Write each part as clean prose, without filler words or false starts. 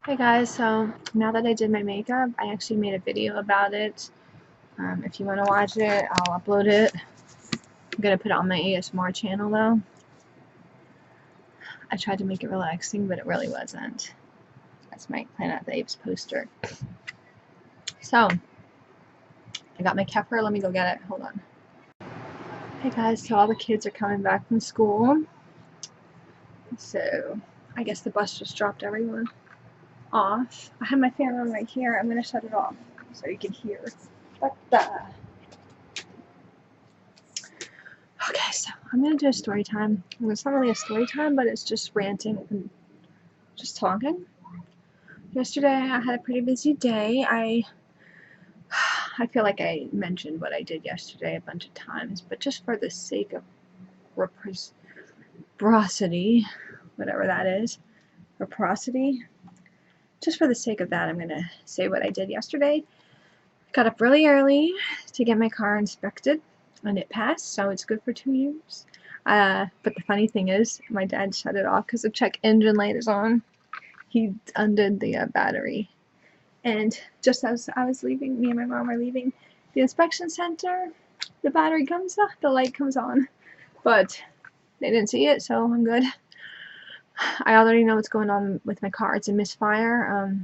Hey guys, so now that I did my makeup, I actually made a video about it. If you want to watch it, I'll upload it. I'm going to put it on my ASMR channel though. I tried to make it relaxing, but it really wasn't. That's my Planet Apes poster. So, I got my kefir. Let me go get it. Hold on. Hey guys, so all the kids are coming back from school. So, I guess the bus just dropped everyone off. I have my fan on right here. I'm going to shut it off so you can hear. Okay, so I'm gonna do a story time. It's not really a story time, but it's just ranting and just talking. Yesterday I had a pretty busy day. I feel like I mentioned what I did yesterday a bunch of times, but just for the sake of reciprocity, whatever that is, reciprocity, just for the sake of that, I'm gonna say what I did yesterday. Got up really early to get my car inspected, and it passed, so it's good for 2 years. But the funny thing is, my dad shut it off because the check engine light is on. He undid the battery. And just as I was leaving, me and my mom were leaving the inspection center, the battery comes on, the light comes on. But they didn't see it, so I'm good. I already know what's going on with my car. It's a misfire,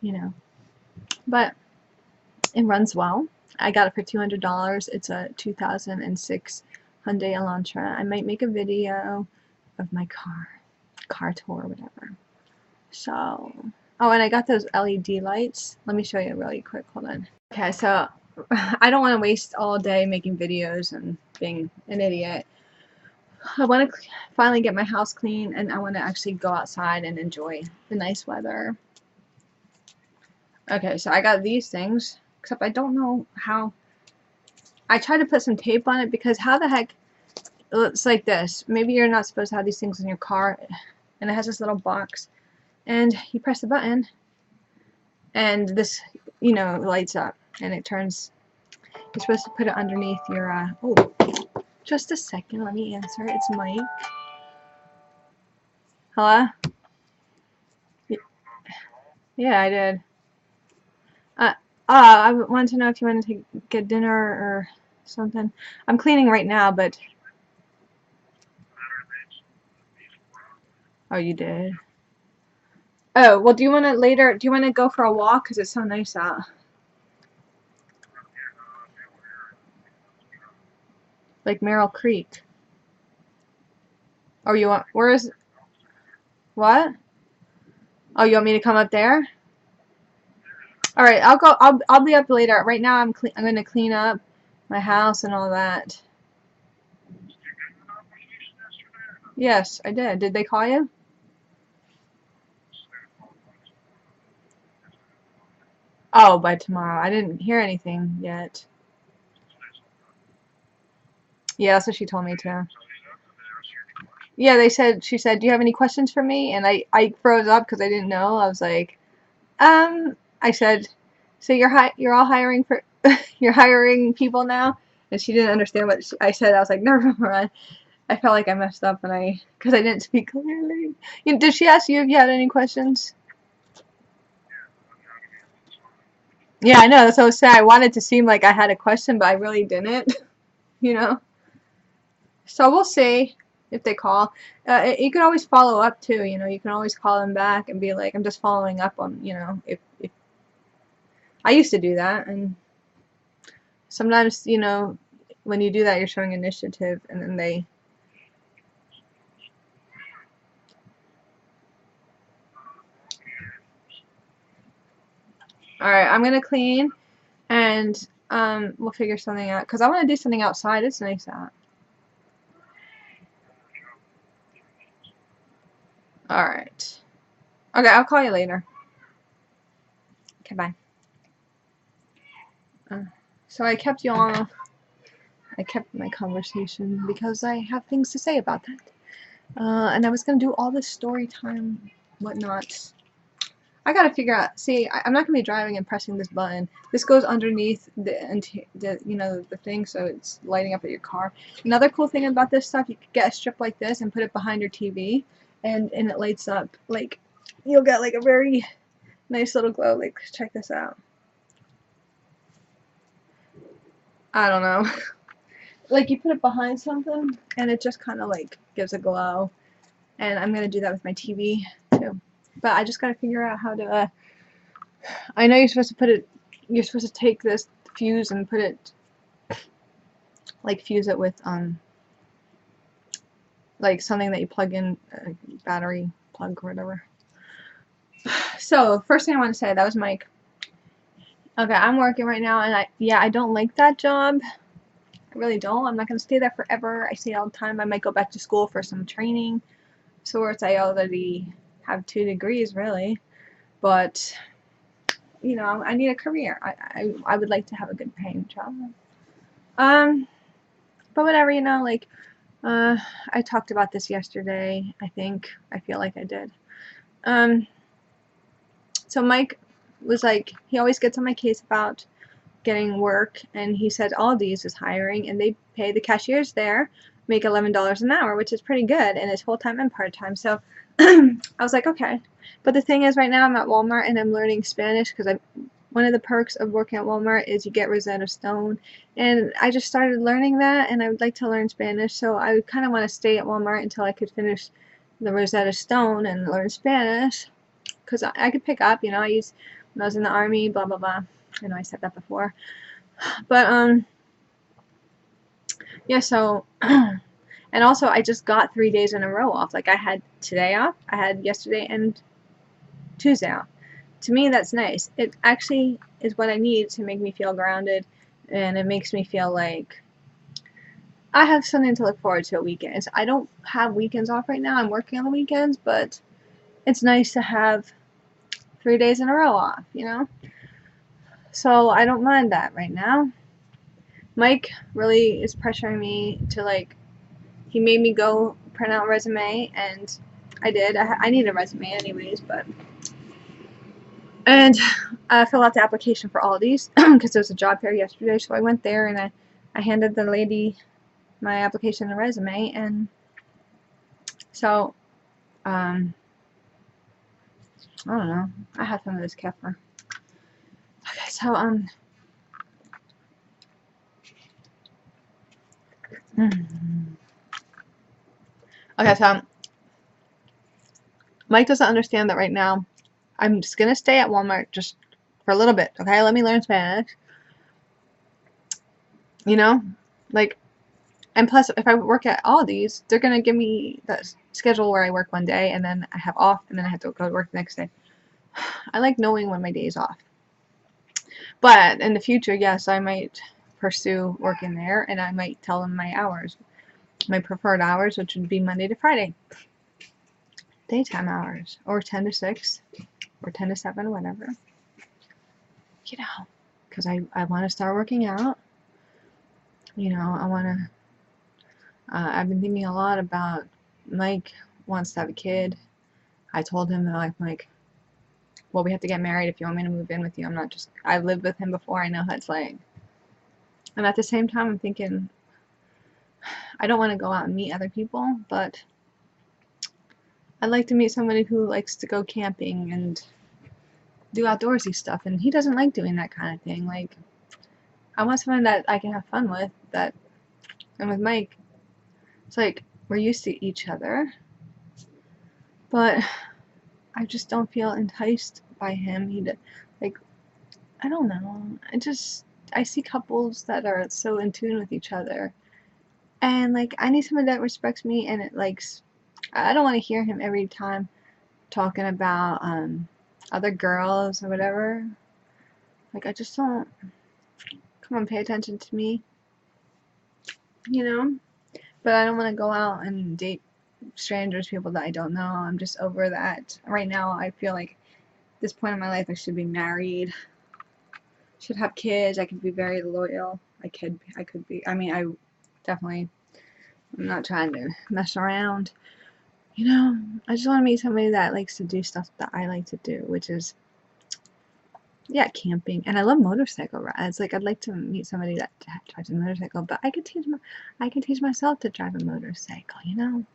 you know. But it runs well. I got it for $200. It's a 2006 Hyundai Elantra. I might make a video of my car tour, whatever. So, oh, and I got those LED lights. Let me show you really quick. Hold on. Okay, so I don't want to waste all day making videos and being an idiot. I want to finally get my house clean, and I want to actually go outside and enjoy the nice weather. Okay, so I got these things, except I don't know how. I tried to put some tape on it because how the heck, it's like this. Maybe you're not supposed to have these things in your car, and it has this little box, and you press the button, and this, lights up, and it turns. You're supposed to put it underneath your, oh, just a second, let me answer. It's Mike. Hello? Yeah, I did. I wanted to know if you wanted to get dinner or something. I'm cleaning right now, but... Oh, you did? Oh, well, do you want to go for a walk? Because it's so nice out. Like Merrill Creek. Oh, where is, what? Oh, you want me to come up there? Alright, I'll be up later. Right now I'm going to clean up my house and all that. Yes, I did. Did they call you? Oh, by tomorrow. I didn't hear anything yet. Yeah, that's what she told me too. Yeah, she said, do you have any questions for me? And I froze up because I didn't know. I was like, I said, so you're all hiring for, you're hiring people now? And she didn't understand what I said. I was like, never mind. I felt like I messed up because I didn't speak clearly. Did she ask you if you had any questions? Yeah, I know. That's what I was saying. I wanted to seem like I had a question, but I really didn't. you know. So we'll see if they call. You can always follow up too. You can always call them back and be like, I'm just following up on. If I used to do that, and sometimes when you do that, you're showing initiative, and then they. All right, I'm gonna clean, and we'll figure something out. Cause I want to do something outside. It's nice out. All right. Okay, I'll call you later. Okay, bye. So I kept you on. I kept my conversation because I have things to say about that. And I was gonna do all this story time, whatnot. I gotta figure out. See, I'm not gonna be driving and pressing this button. This goes underneath the thing, so it's lighting up at your car. Another cool thing about this stuff, you could get a strip like this and put it behind your TV, and it lights up like you'll get like a very nice little glow. Like, check this out. I don't know. Like, you put it behind something and it just kind of like gives a glow. And I'm gonna do that with my TV too. But I just gotta figure out how to I know you're supposed to put it, you're supposed to take this fuse and put it, like, fuse it with like something that you plug in, a battery plug or whatever. So first thing I want to say, that was Mike. Okay, I'm working right now, and I don't like that job. I really don't. I'm not gonna stay there forever. I say all the time I might go back to school for some training sorts. I already have 2 degrees, really, but you know, I need a career. I would like to have a good paying job. But whatever, you know, like, I talked about this yesterday, I think. I feel like I did. So Mike was like, he always gets on my case about getting work, and he said Aldi's is hiring, and they pay the cashiers there, make $11 an hour, which is pretty good, and it's full-time and part-time. So I was like, okay. But the thing is, right now I'm at Walmart, and I'm learning Spanish, because one of the perks of working at Walmart is you get Rosetta Stone, and I just started learning that, and I would like to learn Spanish, so I kind of want to stay at Walmart until I could finish the Rosetta Stone and learn Spanish, because I could pick up, you know, I used when I was in the Army, blah, blah, blah. I know I said that before. But, yeah, so, and also I just got 3 days in a row off. Like, I had today off, I had yesterday and Tuesday off. To me, that's nice. It actually is what I need to make me feel grounded, and it makes me feel like I have something to look forward to at weekends. I don't have weekends off right now. I'm working on the weekends, but it's nice to have 3 days in a row off, you know? So I don't mind that right now. Mike really is pressuring me to, like, he made me go print out a resume, and I did. I need a resume anyways, but, and fill out the application for Aldi's, because there was a job fair yesterday, so I went there, and I handed the lady my application and resume, and so, I don't know, I had some of this kefir. Okay, so, okay, so, Mike doesn't understand that right now I'm just gonna stay at Walmart just for a little bit, okay? Let me learn Spanish. You know? Like, and plus, if I work at Aldi's, they're gonna give me that schedule where I work one day, and then I have off, and then I have to go to work the next day. I like knowing when my day is off. But in the future, yes, I might pursue working there, and I might tell them my hours. My preferred hours, which would be Monday to Friday. Daytime hours. Or 10 to 6. Or 10 to 7, whatever. You know. Because I want to start working out. You know, I want to... I've been thinking a lot about... Mike wants to have a kid. I told him that, like, well, we have to get married if you want me to move in with you. I'm not just... I've lived with him before. I know how it's like. And at the same time, I'm thinking... I don't want to go out and meet other people, but... I'd like to meet somebody who likes to go camping and do outdoorsy stuff, and he doesn't like doing that kind of thing. Like, I want someone that I can have fun with, that, and with Mike, it's like, we're used to each other, but I just don't feel enticed by him. Like, I don't know, I see couples that are so in tune with each other, and, like, I need someone that respects me, and it, like, I don't want to hear him every time talking about, other girls or whatever. Like, I just don't, come on, pay attention to me, you know? But I don't want to go out and date strangers, people that I don't know. I'm just over that. Right now, I feel like at this point in my life, I should be married, should have kids. I could be very loyal. I could be, I mean, I definitely, I'm not trying to mess around. You know, I just want to meet somebody that likes to do stuff that I like to do, which is, yeah, camping. And I love motorcycle rides. Like, I'd like to meet somebody that drives a motorcycle, but I could teach myself to drive a motorcycle, you know?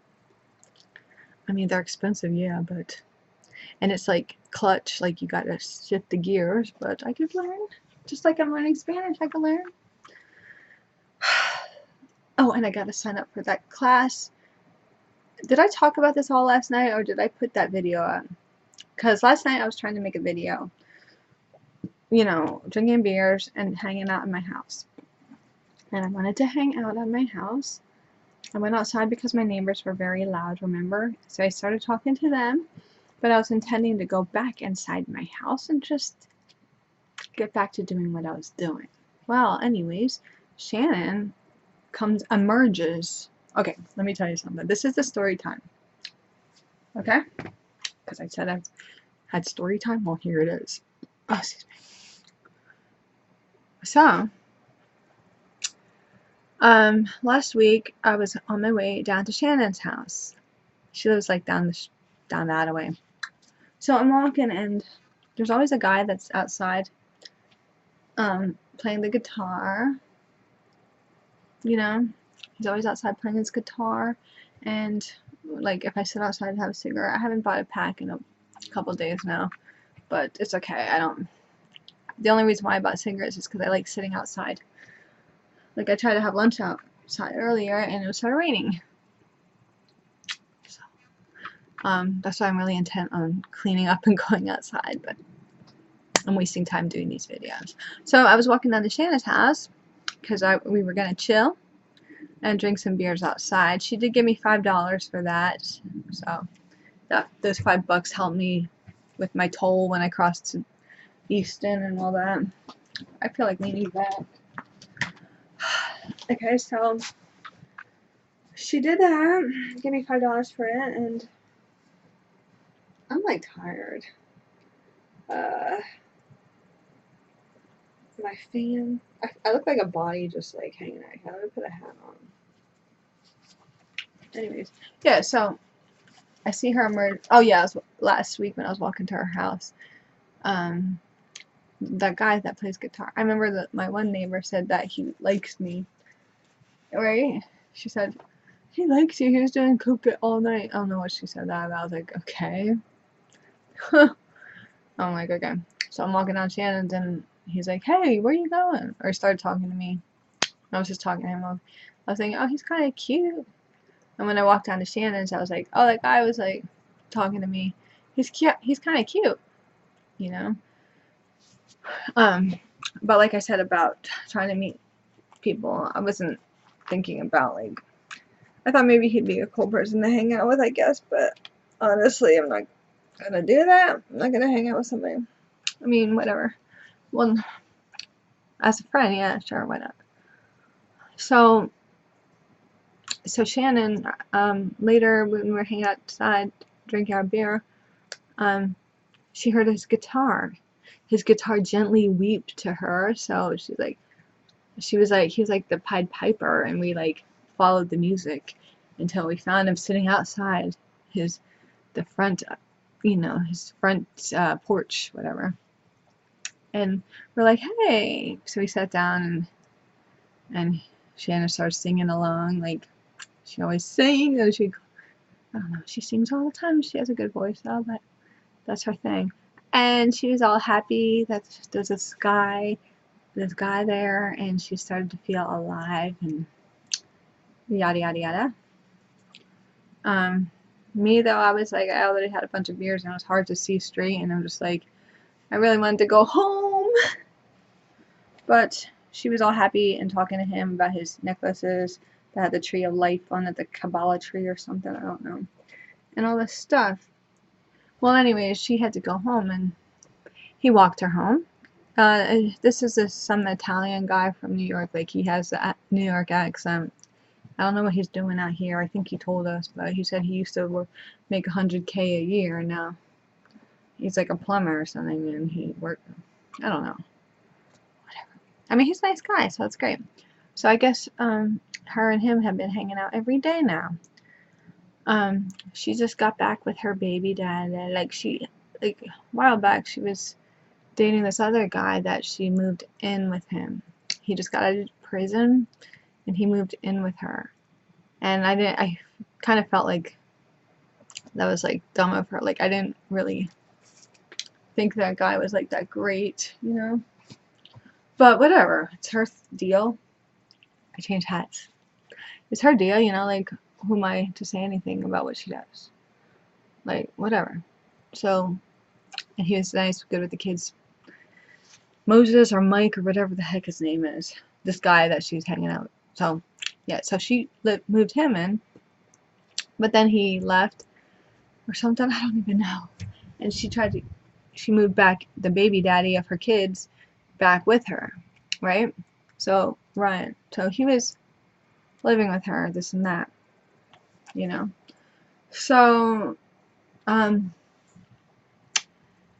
I mean, they're expensive, yeah, but and it's like clutch, like you gotta shift the gears, but I could learn. Just like I'm learning Spanish, I can learn. Oh, and I gotta sign up for that class. Did I talk about this all last night, or did I put that video on? Because last night I was trying to make a video, you know, drinking beers and hanging out in my house. And I wanted to hang out at my house. I went outside because my neighbors were very loud, remember? So I started talking to them, but I was intending to go back inside my house and just get back to doing what I was doing. Well, anyways, Shannon emerges. Okay, let me tell you something. This is the story time. Okay? Because I said I had story time. Well, here it is. Oh, excuse me. So, last week I was on my way down to Shannon's house. She lives like down that way. So I'm walking, and there's always a guy that's outside, playing the guitar. You know, he's always outside playing his guitar, and like if I sit outside and have a cigarette, I haven't bought a pack in a couple days now, but it's okay. The only reason why I bought cigarettes is because I like sitting outside. Like I tried to have lunch outside earlier, and it started raining. So, that's why I'm really intent on cleaning up and going outside, but I'm wasting time doing these videos. So I was walking down to Shannon's house because we were gonna chill and drink some beers outside. She did give me $5 for that, so those $5 helped me with my toll when I crossed to Easton and all that. I feel like we need that. Okay, so she did that, gave me $5 for it, and I'm like tired. My fan, I look like a body just like hanging out. How do I put a hat on? Anyways, yeah, so I see her emerge. Oh yeah, it was last week when I was walking to her house. That guy that plays guitar. I remember that my one neighbor said that he likes me. Right? She said, he likes you. He was doing coke it all night. I don't know what she said that about. I was like, okay. I'm like, okay. So I'm walking down Shannon's, and he's like, hey, where you going? Or he started talking to me. I was just talking to him. I was thinking, oh, he's kind of cute. And when I walked down to Shannon's, I was like, oh, that guy was like talking to me. He's cute. He's kind of cute, you know. But like I said about trying to meet people, I wasn't thinking about like. I thought maybe he'd be a cool person to hang out with, I guess. But honestly, I'm not gonna do that. I'm not gonna hang out with somebody. I mean, whatever. Well, as a friend, yeah, sure, why not? So Shannon, later when we were hanging out outside drinking our beer, she heard his guitar. His guitar gently wept to her, so he was like the Pied Piper, and we like followed the music until we found him sitting outside his front porch, whatever. And we're like, hey. So we sat down, and Shannon started singing along like she always sings. I don't know, she sings all the time. She has a good voice though, but that's her thing. And she was all happy that there's this guy there, and she started to feel alive and yada yada yada. Me though, I was like, I already had a bunch of beers and it was hard to see straight, and I'm just like, I really wanted to go home. But she was all happy and talking to him about his necklaces that had the tree of life on it, the Kabbalah tree or something, I don't know, and all this stuff. Well, anyways, she had to go home, and he walked her home. This is some Italian guy from New York. Like, he has a New York accent. I don't know what he's doing out here. I think he told us, but he said he used to make $100K a year, and now he's like a plumber or something, and he worked. I don't know. Whatever. I mean, he's a nice guy, so it's great. So I guess her and him have been hanging out every day now. She just got back with her baby dad. Like a while back, she was dating this other guy that she moved in with him. He just got out of prison, and he moved in with her. And I kind of felt like That was like dumb of her. Like I didn't really think that guy was like that great, you know. But whatever, it's her deal. I change hats. It's her deal, you know. Like who am I to say anything about what she does? Like whatever. So, and he was nice, good with the kids. Moses or Mike or whatever the heck his name is. This guy that she's hanging out with. So, yeah. So she moved him in, but then he left or something. I don't even know. And she moved back the baby daddy of her kids back with her, right? So Ryan, so he was living with her, this and that, you know. So,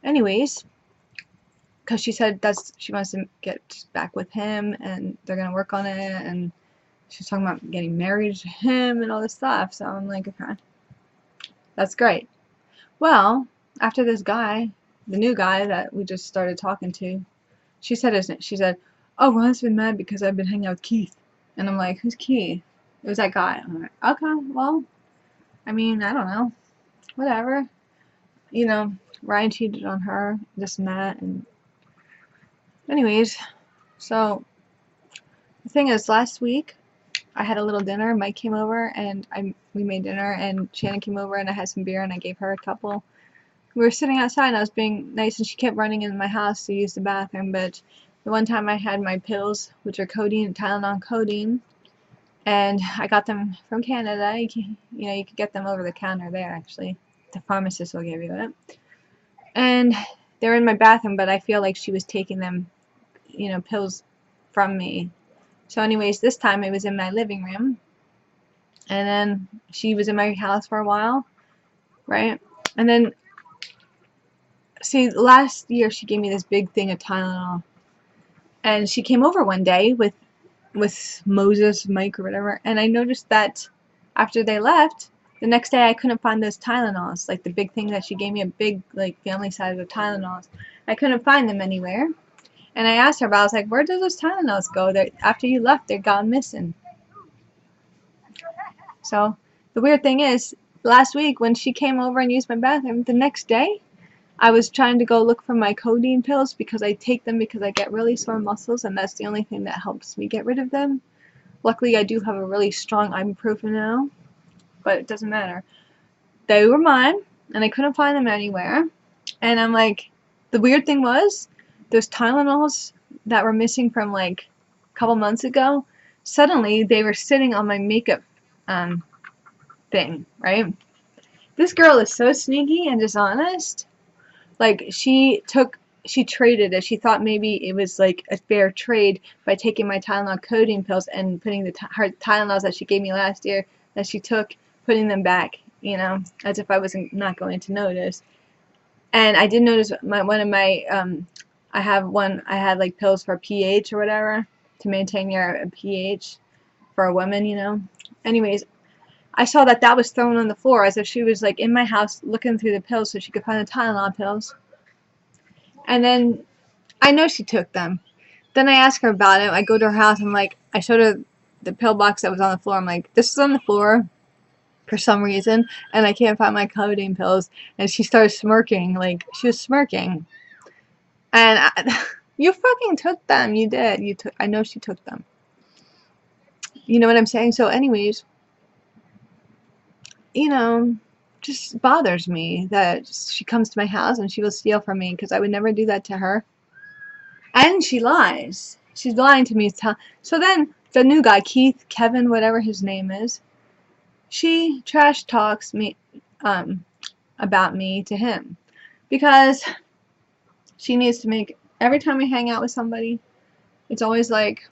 anyways, because she said she wants to get back with him, and they're gonna work on it, and she's talking about getting married to him and all this stuff. So I'm like, okay, that's great. Well, after this guy, the new guy that we just started talking to, she said, oh, Ron's been mad because I've been hanging out with Keith. And I'm like, who's Keith? It was that guy. I'm like, okay, well, I mean, I don't know. Whatever. You know, Ryan cheated on her, this and that. And anyways, so the thing is, last week I had a little dinner. Mike came over and we made dinner, and Shannon came over and I had some beer and I gave her a couple. We were sitting outside and I was being nice, and she kept running into my house to use the bathroom. But the one time I had my pills, which are codeine, Tylenol codeine, and I got them from Canada. You could get them over the counter there, actually. The pharmacist will give you it. And they're in my bathroom, but I feel like she was taking them, pills from me. So anyways, this time it was in my living room, and then she was in my house for a while, right? And then, see, last year she gave me this big thing of Tylenol, and she came over one day with Moses, Mike, or whatever, and I noticed that after they left, the next day I couldn't find those Tylenols, like the big thing that she gave me, a big, like, family size of Tylenols. I couldn't find them anywhere, and I asked her, but I was like, where did those Tylenols go? After you left, they're gone missing. So the weird thing is, last week when she came over and used my bathroom, the next day I was trying to go look for my codeine pills because I take them because I get really sore muscles, and that's the only thing that helps me get rid of them. Luckily, I do have a really strong ibuprofen now, but it doesn't matter. They were mine, and I couldn't find them anywhere. And I'm like, the weird thing was, those Tylenols that were missing from like a couple months ago, suddenly they were sitting on my makeup thing, right? This girl is so sneaky and dishonest. Like, she traded it. She thought maybe it was like a fair trade by taking my Tylenol codeine pills and putting her Tylenols that she gave me last year that she took, putting them back, as if I wasn't not going to notice. And I did notice I had like pills for pH or whatever to maintain your pH for a woman. Anyways, I saw that was thrown on the floor as if she was like in my house looking through the pills so she could find the Tylenol pills. And then I know she took them. Then I asked her about it. I go to her house. I showed her the pill box that was on the floor. I'm like, this is on the floor for some reason, and I can't find my codeine pills. And she started smirking. Like, she was smirking. And you fucking took them. You did. I know she took them. You know what I'm saying? So anyways, just bothers me that she comes to my house and she will steal from me, because I would never do that to her. And she lies. She's lying to me. So then the new guy, Keith, Kevin, whatever his name is, she trash talks me about me to him, because she needs to make, every time we hang out with somebody, it's always like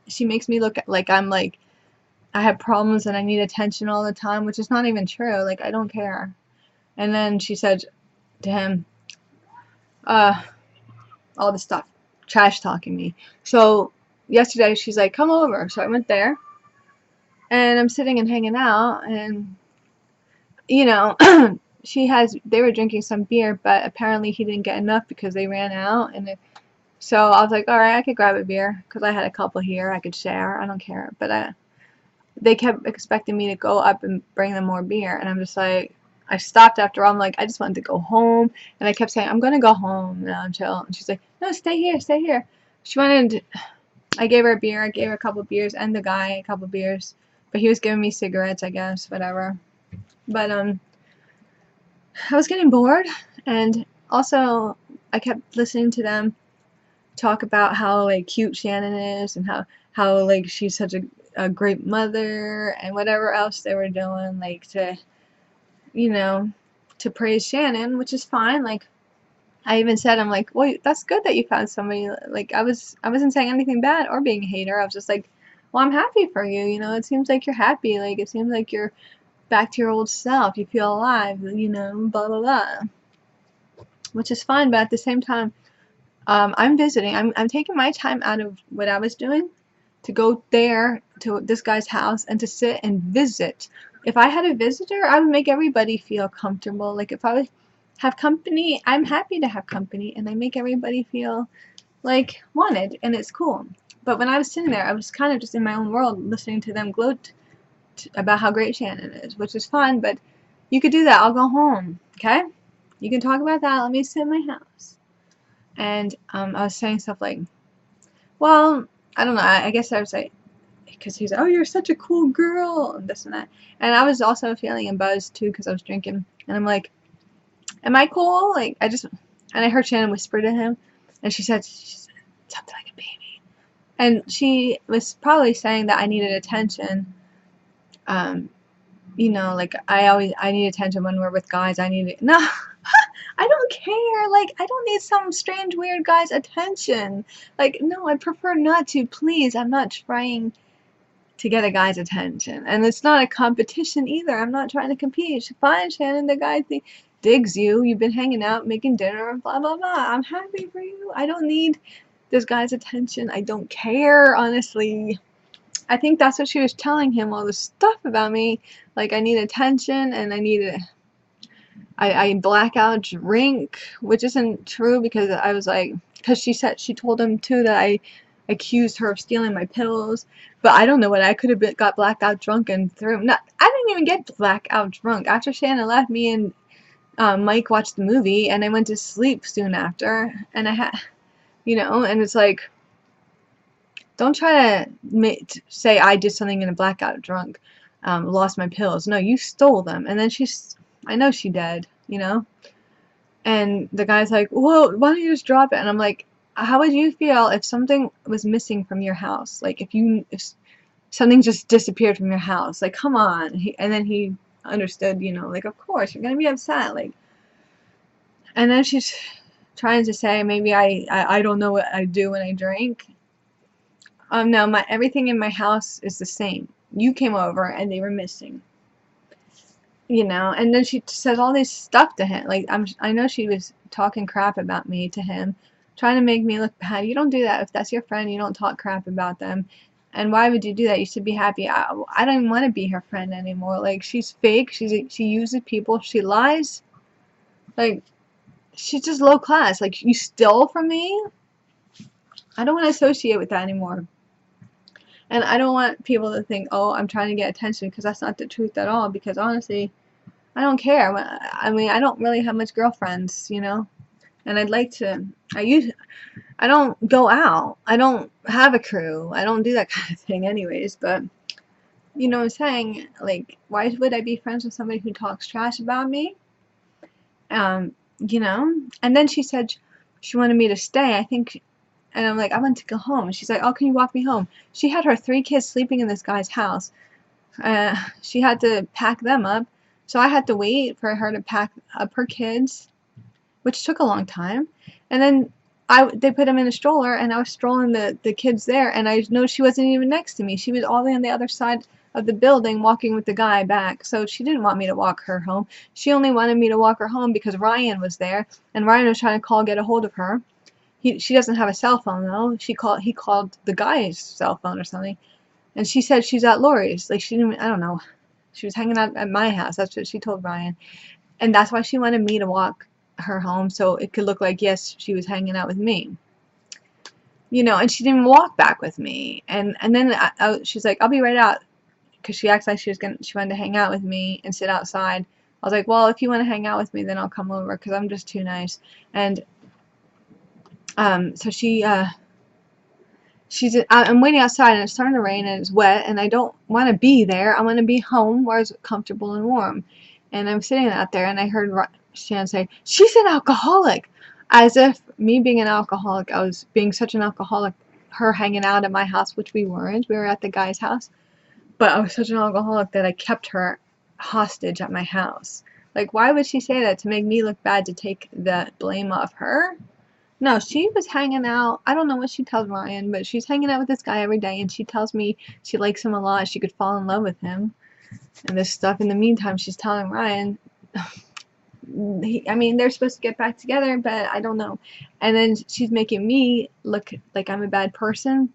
she makes me look like I'm like I have problems and I need attention all the time, which is not even true. Like, I don't care. And then she said to him, all this stuff, trash talking me. So yesterday she's like, come over. So I went there, and I'm sitting and hanging out, and they were drinking some beer, but apparently he didn't get enough because they ran out. And so I was like, all right, I could grab a beer because I had a couple here. I could share. I don't care. But they kept expecting me to go up and bring them more beer, and I'm just like, I stopped after all. I'm like, I just wanted to go home, and I kept saying, I'm gonna go home now and chill. And she's like, no, stay here, stay here. She wanted. I gave her a beer. I gave her a couple beers, and the guy a couple beers, but he was giving me cigarettes, I guess, whatever. But I was getting bored, and also I kept listening to them talk about how like cute Shannon is, and how like she's such a great mother, and whatever else they were doing, like to, you know, to praise Shannon, which is fine. Like I even said, I'm like, well, that's good that you found somebody. Like I wasn't saying anything bad or being a hater. I was just like, well, I'm happy for you. You know, it seems like you're happy. Like it seems like you're back to your old self. You feel alive. You know, blah blah blah, which is fine. But at the same time, I'm visiting. I'm taking my time out of what I was doing to go there to this guy's house and to sit and visit. If I had a visitor, I would make everybody feel comfortable. Like if I would have company, I'm happy to have company, and I make everybody feel like wanted, and it's cool. But when I was sitting there, I was kind of just in my own world, listening to them gloat about how great Shannon is, which is fun. But you could do that. I'll go home, okay? You can talk about that. Let me sit in my house. And I was saying stuff like, well, I don't know. I guess I was like, because he's, oh, you're such a cool girl, and this and that. And I was also feeling a buzz too because I was drinking. And I'm like, am I cool? Like and I heard Shannon whisper to him, and she said something like a baby. And she was probably saying that I needed attention. You know, like I need attention when we're with guys. I need it. No. I don't care. Like, I don't need some strange, weird guy's attention. Like, no, I prefer not to. Please, I'm not trying to get a guy's attention. And it's not a competition either. I'm not trying to compete. Fine, Shannon, the guy digs you. You've been hanging out, making dinner, blah, blah, blah. I'm happy for you. I don't need this guy's attention. I don't care, honestly. I think that's what she was telling him, all this stuff about me. Like, I need attention, and I black out drink, which isn't true because I was like, because she told him too that I accused her of stealing my pills, but I don't know what I could have got blacked out drunk and threw. No, I didn't even get blacked out drunk. After Shannon left, me and Mike watched the movie, and I went to sleep soon after, and I had, you know, and it's like, don't try to say I did something in a blackout drunk, lost my pills. No, you stole them, and then I know she did, you know? And the guy's like, whoa, why don't you just drop it? And I'm like, how would you feel if something was missing from your house? Like, if something just disappeared from your house? Like, come on. And then he understood, you know, like, of course, you're going to be upset. Like, and then she's trying to say, maybe I don't know what I do when I drink. No, everything in my house is the same. You came over and they were missing. You know, and then she said all this stuff to him. Like, I know she was talking crap about me to him, trying to make me look bad. You don't do that. If that's your friend, you don't talk crap about them. And why would you do that? You should be happy. I don't even want to be her friend anymore. Like, she's fake. She uses people. She lies. Like, she's just low class. Like, you stole from me? I don't want to associate with that anymore. And I don't want people to think, oh, I'm trying to get attention, because that's not the truth at all. Because honestly, I don't care. I mean, I don't really have much girlfriends, you know? And I'd like to, I don't go out. I don't have a crew. I don't do that kind of thing anyways. But, you know what I'm saying? Like, why would I be friends with somebody who talks trash about me? You know? And then she said she wanted me to stay. I think, and I'm like, I want to go home. And she's like, oh, can you walk me home? She had her 3 kids sleeping in this guy's house. She had to pack them up. So I had to wait for her to pack up her kids, which took a long time. And then they put them in a stroller, and I was strolling the kids there, and I know she wasn't even next to me. She was all the way on the other side of the building walking with the guy back. So she didn't want me to walk her home. She only wanted me to walk her home because Ryan was there, and Ryan was trying to get a hold of her. She doesn't have a cell phone though. He called the guy's cell phone or something, and she said she's at Lori's. Like, she didn't, I don't know. She was hanging out at my house. That's what she told Ryan, and that's why she wanted me to walk her home, so it could look like, yes, she was hanging out with me. You know, and she didn't walk back with me. And then she's like, I'll be right out. because she acts like she wanted to hang out with me and sit outside. I was like, well, if you want to hang out with me, then I'll come over, because I'm just too nice. And so I'm waiting outside, and it's starting to rain, and it's wet, and I don't want to be there. I want to be home where it's comfortable and warm. And I'm sitting out there, and I heard Shan say, she's an alcoholic, as if me being an alcoholic, I was being such an alcoholic, her hanging out at my house, which we weren't. We were at the guy's house. But I was such an alcoholic that I kept her hostage at my house. Like, why would she say that? To make me look bad, to take the blame off her? No, she was hanging out. I don't know what she tells Ryan, but she's hanging out with this guy every day, and she tells me she likes him a lot. She could fall in love with him and this stuff. In the meantime, she's telling Ryan, I mean, they're supposed to get back together, but I don't know. And then she's making me look like I'm a bad person,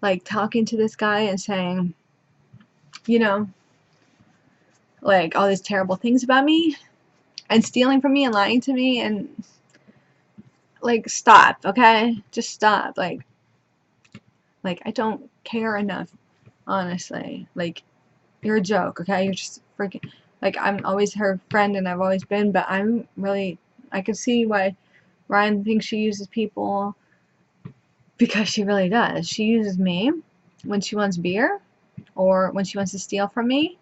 like talking to this guy and saying, you know, like all these terrible things about me, and stealing from me and lying to me, and like, stop, okay? Just stop. Like I don't care enough, honestly. Like, you're a joke, okay? You're just freaking, like, I'm always her friend, and I've always been, but I'm really, I can see why Ryan thinks she uses people, because she really does. She uses me when she wants beer, or when she wants to steal from me,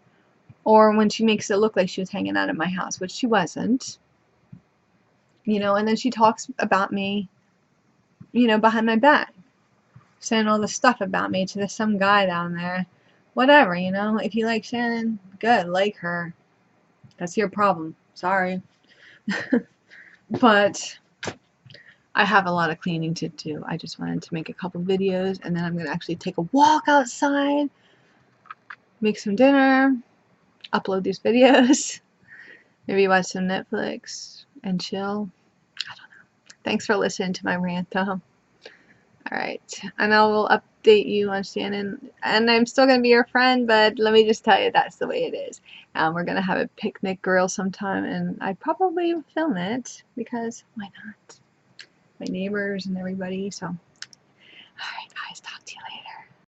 or when she makes it look like she was hanging out at my house, which she wasn't. You know, and then she talks about me, you know, behind my back, saying all this stuff about me to some guy down there. Whatever, you know. If you like Shannon, good, like her. That's your problem. Sorry. But I have a lot of cleaning to do. I just wanted to make a couple videos, and then I'm going to actually take a walk outside, make some dinner, upload these videos, maybe watch some Netflix, and chill. I don't know. Thanks for listening to my rant, though. Alright, and I will update you on Shannon, and I'm still going to be your friend, but let me just tell you, that's the way it is. We're going to have a picnic grill sometime, and I'd probably film it, because why not? My neighbors and everybody, so